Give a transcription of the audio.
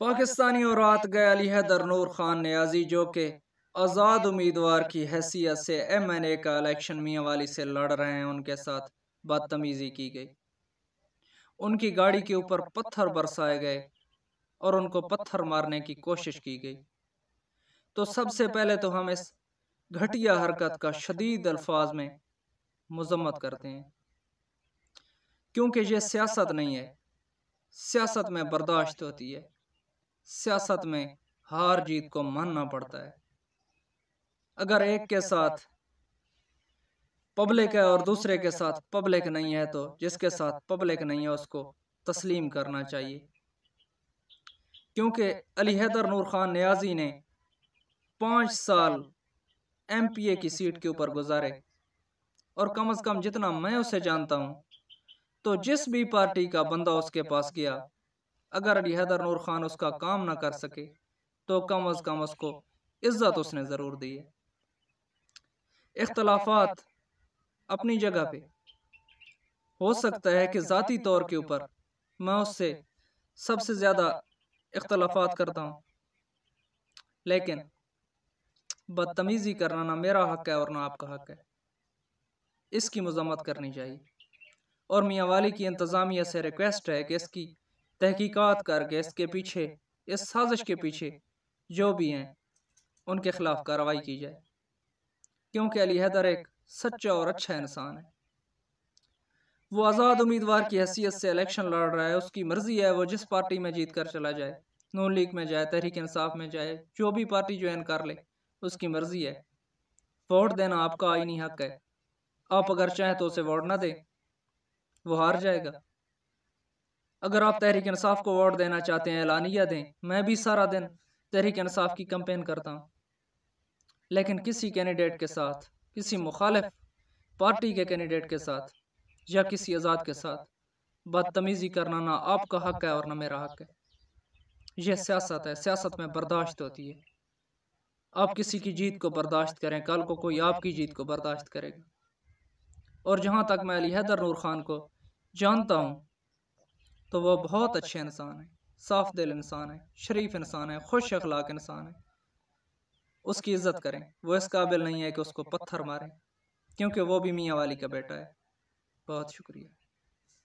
पाकिस्तानियों रात गए अली हैदर नूर खान नियाजी जो कि आज़ाद उम्मीदवार की हैसियत से MNA का इलेक्शन मियांवाली से लड़ रहे हैं, उनके साथ बदतमीजी की गई। उनकी गाड़ी के ऊपर पत्थर बरसाए गए और उनको पत्थर मारने की कोशिश की गई। तो सबसे पहले तो हम इस घटिया हरकत का शदीद अल्फाज में मजम्मत करते हैं, क्योंकि ये सियासत नहीं है। सियासत में बर्दाश्त होती है, सियासत में हार जीत को मानना पड़ता है। अगर एक के साथ पब्लिक है और दूसरे के साथ पब्लिक नहीं है, तो जिसके साथ पब्लिक नहीं है उसको तस्लीम करना चाहिए। क्योंकि अली हैदर नूर खान नियाजी ने 5 साल MPA की सीट के ऊपर गुजारे, और कम से कम जितना मैं उसे जानता हूँ, तो जिस भी पार्टी का बंदा उसके पास गया, अगर अली हैदर नूर खान उसका काम ना कर सके तो कम से कम उसको इज्जत उसने ज़रूर दी है। इख्तलाफात अपनी जगह पे हो सकता है कि ज़ाती तौर के ऊपर मैं उससे सबसे ज़्यादा इख्तलाफात करता हूँ, लेकिन बदतमीज़ी करना ना मेरा हक है और ना आपका हक है। इसकी मज़म्मत करनी चाहिए, और मियांवाली की इंतज़ामिया से रिक्वेस्ट है कि इसकी तहकीकात करके इसके पीछे, इस साजिश के पीछे जो भी हैं उनके खिलाफ कार्रवाई की जाए। क्योंकि अली हैदर एक सच्चा और अच्छा इंसान है। वो आज़ाद उम्मीदवार की हैसियत से इलेक्शन लड़ रहा है, उसकी मर्जी है वो जिस पार्टी में जीत कर चला जाए, नून लीग में जाए, तहरीक इंसाफ में जाए, जो भी पार्टी ज्वाइन कर ले उसकी मर्जी है। वोट देना आपका आईनी हक है। आप अगर चाहें तो उसे वोट ना दें, वो हार जाएगा। अगर आप तहरीक इंसाफ को वोट देना चाहते हैं, एलानिया दें। मैं भी सारा दिन तहरीक इंसाफ की कैंपेन करता हूँ, लेकिन किसी कैंडिडेट के साथ, किसी मुखालिफ पार्टी के कैंडिडेट के साथ या किसी आज़ाद के साथ बदतमीज़ी करना ना आपका हक है और ना मेरा हक है। यह सियासत है, सियासत में बर्दाश्त होती है। आप किसी की जीत को बर्दाश्त करें, कल को कोई आपकी जीत को बर्दाश्त करेगा। और जहाँ तक मैं अली हैदर नूर खान को जानता हूँ, तो वह बहुत अच्छे इंसान है, साफ दिल इंसान है, शरीफ इंसान है, खुश अखलाक इंसान है। उसकी इज्जत करें। वो इस काबिल नहीं है कि उसको पत्थर मारें, क्योंकि वो भी मियाँ वाली का बेटा है। बहुत शुक्रिया।